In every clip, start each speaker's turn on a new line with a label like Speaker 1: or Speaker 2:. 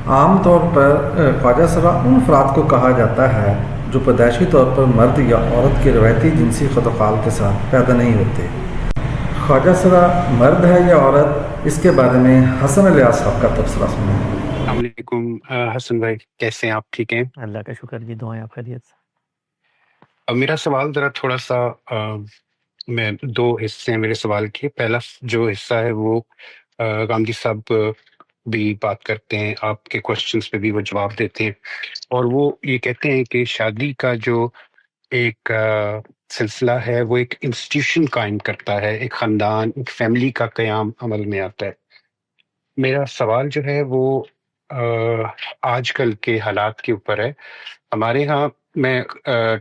Speaker 1: عام طور پر خواجہ سرا ان افراد کو کہا جاتا ہے جو پیدائشی طور پر مرد یا عورت کی روایتی جنسی خدوخال کے ساتھ پیدا نہیں ہوتے۔ خواجہ سرا مرد ہے یا عورت، اس کے بارے میں حسن الیاس صاحب کا تبصرہ سنیں۔
Speaker 2: السلام علیکم حسن بھائی، کیسے ہیں آپ؟ ٹھیک ہیں؟
Speaker 3: اللہ کا شکر جی، دعائیں آپ خیریت سے؟
Speaker 2: اب میرا سوال ذرا تھوڑا سا میں دو حصے ہیں میرے سوال کے۔ پہلا جو حصہ ہے وہ گاندھی صاحب بھی بات کرتے ہیں، آپ کے کوشچنس پہ بھی وہ جواب دیتے ہیں، اور وہ یہ کہتے ہیں کہ شادی کا جو ایک سلسلہ ہے وہ ایک انسٹیٹیوشن قائم کرتا ہے، ایک خاندان، ایک فیملی کا قیام عمل میں آتا ہے۔ میرا سوال جو ہے وہ آج کل کے حالات کے اوپر ہے۔ ہمارے ہاں میں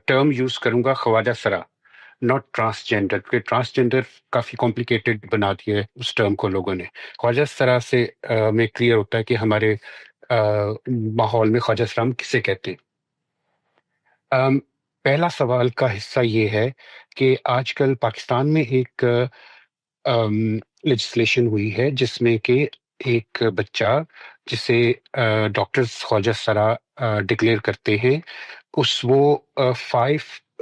Speaker 2: ٹرم یوز کروں گا خواجہ سرا، ناٹ ٹرانسجینڈر، کیونکہ ٹرانسجینڈر کافی کمپلیکیٹڈ بنا دیا ہے اس ٹرم کو لوگوں نے۔ خواجہ سرا سے میں کلیئر ہوتا ہے کہ ہمارے ماحول میں خواجہ سرا ہم کسے کہتے ہیں۔ پہلا سوال کا حصہ یہ ہے کہ آج کل پاکستان میں ایک لیجسلیشن ہوئی ہے جس میں کہ ایک بچہ جسے ڈاکٹرز خواجہ سرا ڈکلیئر کرتے ہیں، اس وہ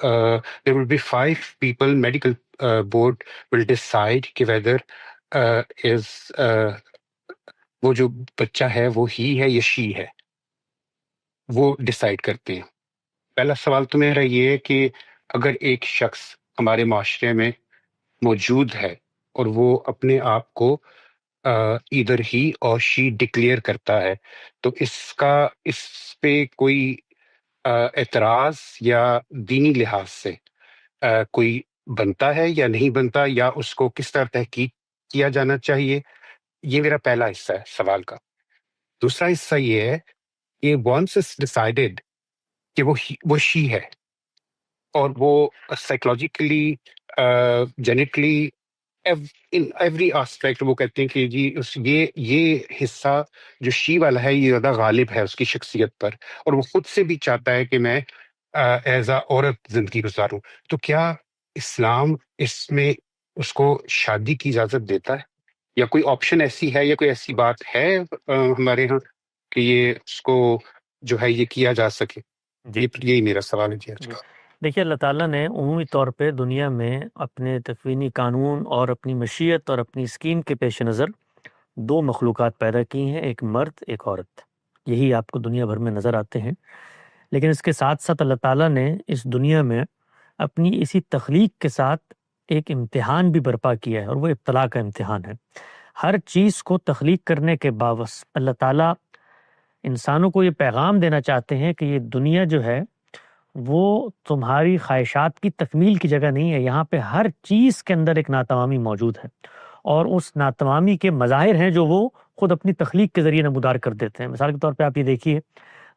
Speaker 2: there will be 5 people medical board will decide کہ whether is وہ جو بچہ ہے وہ ہی ہے یا شی ہے، وہ ڈیسائیڈ کرتے ہیں۔ پہلا سوال تو میرا یہ ہے کہ اگر ایک شخص ہمارے معاشرے میں موجود ہے اور وہ اپنے آپ کو ایدر ہی اور شی ڈکلیئر کرتا ہے، تو اس پہ کوئی اعتراض یا دینی لحاظ سے کوئی بنتا ہے یا نہیں بنتا، یا اس کو کس طرح تحقیق کیا جانا چاہیے؟ یہ میرا پہلا حصہ ہے سوال کا۔ دوسرا حصہ یہ ہے کہ once it's decided کہ وہ شی ہے، اور وہ سائیکولوجیکلی جینیٹلی ان ایوری آسپیکٹ وہ کہتے ہیں کہ جی یہ حصہ جو شی والا ہے یہ زیادہ غالب ہے اس کی شخصیت پر، اور وہ خود سے بھی چاہتا ہے کہ میں ایز اے عورت زندگی گزاروں، تو کیا اسلام اس میں اس کو شادی کی اجازت دیتا ہے، یا کوئی آپشن ایسی ہے، یا کوئی ایسی بات ہے ہمارے ہاں کہ یہ اس کو جو ہے یہ کیا جا سکے؟
Speaker 3: جی
Speaker 2: یہی میرا سوال ہے جی آج
Speaker 3: جی،
Speaker 2: کا۔
Speaker 3: دیکھیے اللہ تعالیٰ نے عمومی طور پہ دنیا میں اپنے تکوینی قانون اور اپنی مشیت اور اپنی اسکیم کے پیش نظر دو مخلوقات پیدا کی ہیں، ایک مرد ایک عورت۔ یہی آپ کو دنیا بھر میں نظر آتے ہیں، لیکن اس کے ساتھ ساتھ اللہ تعالیٰ نے اس دنیا میں اپنی اسی تخلیق کے ساتھ ایک امتحان بھی برپا کیا ہے، اور وہ ابتلاء کا امتحان ہے۔ ہر چیز کو تخلیق کرنے کے باوجود اللہ تعالیٰ انسانوں کو یہ پیغام دینا چاہتے ہیں کہ یہ دنیا جو ہے وہ تمہاری خواہشات کی تکمیل کی جگہ نہیں ہے، یہاں پہ ہر چیز کے اندر ایک ناتمامی موجود ہے، اور اس ناتمامی کے مظاہر ہیں جو وہ خود اپنی تخلیق کے ذریعے نمودار کر دیتے ہیں۔ مثال کے طور پہ آپ یہ دیکھیے،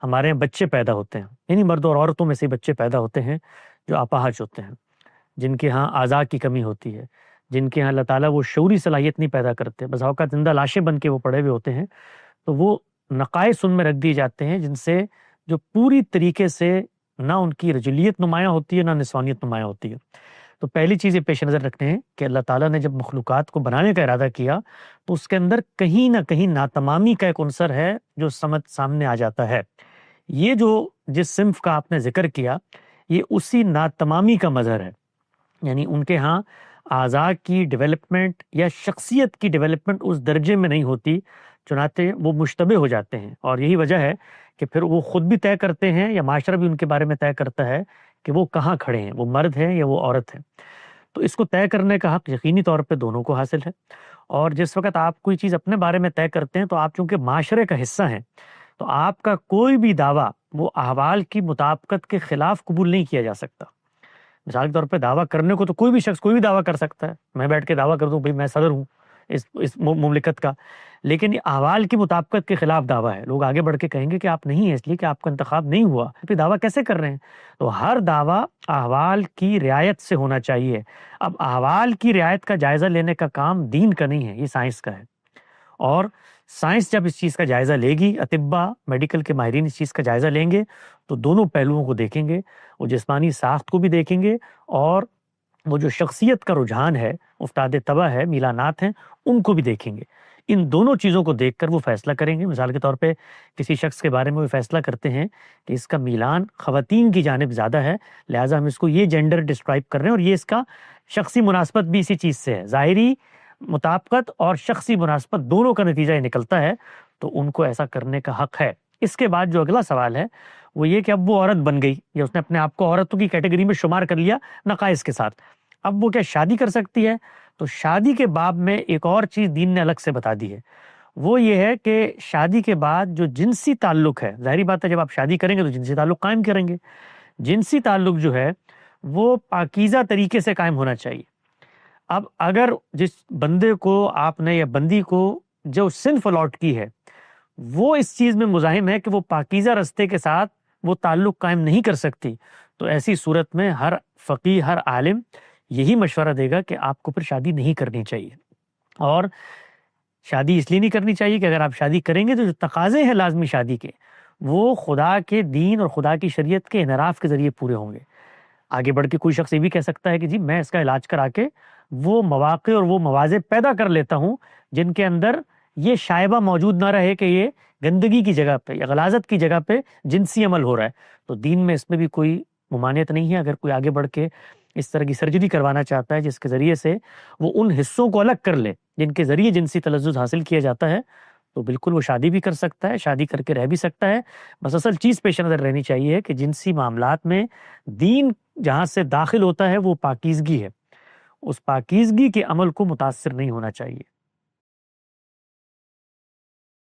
Speaker 3: ہمارے یہاں بچے پیدا ہوتے ہیں، یعنی مرد اور عورتوں میں سے بچے پیدا ہوتے ہیں جو اپاہج ہوتے ہیں، جن کے ہاں اعضاء کی کمی ہوتی ہے، جن کے ہاں اللہ تعالیٰ وہ شعوری صلاحیت نہیں پیدا کرتے، بس اوقات زندہ لاشیں بن کے وہ پڑے ہوئے ہوتے ہیں، تو وہ نقائص ان میں رکھ دیے جاتے ہیں جن سے جو پوری طریقے سے نہ ان کی رجولیت نمایاں ہوتی ہے نہ نسوانیت نمایاں ہوتی ہے۔ تو پہلی چیز یہ پیش نظر رکھتے ہیں کہ اللہ تعالیٰ نے جب مخلوقات کو بنانے کا ارادہ کیا تو اس کے اندر کہیں نہ کہیں ناتمامی کا ایک عنصر ہے جو سامنے آ جاتا ہے۔ یہ جو جس صنف کا آپ نے ذکر کیا یہ اسی ناتمامی کا مظہر ہے، یعنی ان کے ہاں اعضاء کی ڈیولپمنٹ یا شخصیت کی ڈیولپمنٹ اس درجے میں نہیں ہوتی، چنانچہ وہ مشتبہ ہو جاتے ہیں، اور یہی وجہ ہے کہ پھر وہ خود بھی طے کرتے ہیں یا معاشرہ بھی ان کے بارے میں طے کرتا ہے کہ وہ کہاں کھڑے ہیں، وہ مرد ہیں یا وہ عورت ہے۔ تو اس کو طے کرنے کا حق یقینی طور پہ دونوں کو حاصل ہے، اور جس وقت آپ کوئی چیز اپنے بارے میں طے کرتے ہیں تو آپ چونکہ معاشرے کا حصہ ہیں، تو آپ کا کوئی بھی دعویٰ وہ احوال کی مطابقت کے خلاف قبول نہیں کیا جا سکتا۔ مثال کے طور پہ دعویٰ کرنے کو تو کوئی بھی شخص کوئی بھی دعویٰ کر سکتا ہے، میں بیٹھ کے دعویٰ کر دوں بھئی میں صدر ہوں اس مملکت کا، لیکن یہ احوال کی مطابقت کے خلاف دعویٰ ہے، لوگ آگے بڑھ کے کہیں گے کہ آپ نہیں ہیں اس لیے کہ آپ کا انتخاب نہیں ہوا، پھر دعویٰ کیسے کر رہے ہیں؟ تو ہر دعویٰ احوال کی رعایت سے ہونا چاہیے۔ اب احوال کی رعایت کا جائزہ لینے کا کام دین کا نہیں ہے، یہ سائنس کا ہے، اور سائنس جب اس چیز کا جائزہ لے گی، اطباء میڈیکل کے ماہرین اس چیز کا جائزہ لیں گے تو دونوں پہلوؤں کو دیکھیں گے، وہ جسمانی ساخت کو بھی دیکھیں گے، اور وہ جو شخصیت کا رجحان ہے، افتاد طبع ہے، میلانات ہیں، ان کو بھی دیکھیں گے۔ ان دونوں چیزوں کو دیکھ کر وہ فیصلہ کریں گے۔ مثال کے طور پہ کسی شخص کے بارے میں وہ فیصلہ کرتے ہیں کہ اس کا میلان خواتین کی جانب زیادہ ہے، لہٰذا ہم اس کو یہ جینڈر ڈسکرائب کر رہے ہیں، اور یہ اس کا شخصی مناسبت بھی اسی چیز سے ہے، ظاہری مطابقت اور شخصی مناسبت دونوں کا نتیجہ یہ نکلتا ہے، تو ان کو ایسا کرنے کا حق ہے۔ اس کے بعد جو اگلا سوال ہے وہ یہ کہ اب وہ عورت بن گئی یا اس نے اپنے آپ کو عورتوں کی کیٹیگری میں شمار کر لیا نقائص کے ساتھ، اب وہ کیا شادی کر سکتی ہے؟ تو شادی کے باب میں ایک اور چیز دین نے الگ سے بتا دی ہے، وہ یہ ہے کہ شادی کے بعد جو جنسی تعلق ہے، ظاہری بات ہے جب آپ شادی کریں گے تو جنسی تعلق قائم کریں گے، جنسی تعلق جو ہے وہ پاکیزہ طریقے سے قائم ہونا چاہیے۔ اب اگر جس بندے کو آپ نے یا بندی کو جو صنف الاٹ کی ہے وہ اس چیز میں مزاحم ہے کہ وہ پاکیزہ رستے کے ساتھ وہ تعلق قائم نہیں کر سکتی، تو ایسی صورت میں ہر فقیہ، ہر عالم یہی مشورہ دے گا کہ آپ کو پھر شادی نہیں کرنی چاہیے۔ اور شادی اس لیے نہیں کرنی چاہیے کہ اگر آپ شادی کریں گے تو جو تقاضے ہیں لازمی شادی کے وہ خدا کے دین اور خدا کی شریعت کے انحراف کے ذریعے پورے ہوں گے۔ آگے بڑھ کے کوئی شخص یہ بھی کہہ سکتا ہے کہ جی میں اس کا علاج کرا کے وہ مواقع اور وہ مواضع پیدا کر لیتا ہوں جن کے اندر یہ شائبہ موجود نہ رہے کہ یہ گندگی کی جگہ پہ یا غلاظت کی جگہ پہ جنسی عمل ہو رہا ہے، تو دین میں اس میں بھی کوئی ممانعت نہیں ہے۔ اگر کوئی آگے بڑھ کے اس طرح کی سرجری کروانا چاہتا ہے جس کے ذریعے سے وہ ان حصوں کو الگ کر لے جن کے ذریعے جنسی تلذذ حاصل کیا جاتا ہے، تو بالکل وہ شادی بھی کر سکتا ہے، شادی کر کے رہ بھی سکتا ہے۔ بس اصل چیز پیش نظر رہنی چاہیے کہ جنسی معاملات میں دین جہاں سے داخل ہوتا ہے وہ پاکیزگی ہے، اس پاکیزگی کے عمل کو متاثر نہیں ہونا چاہیے۔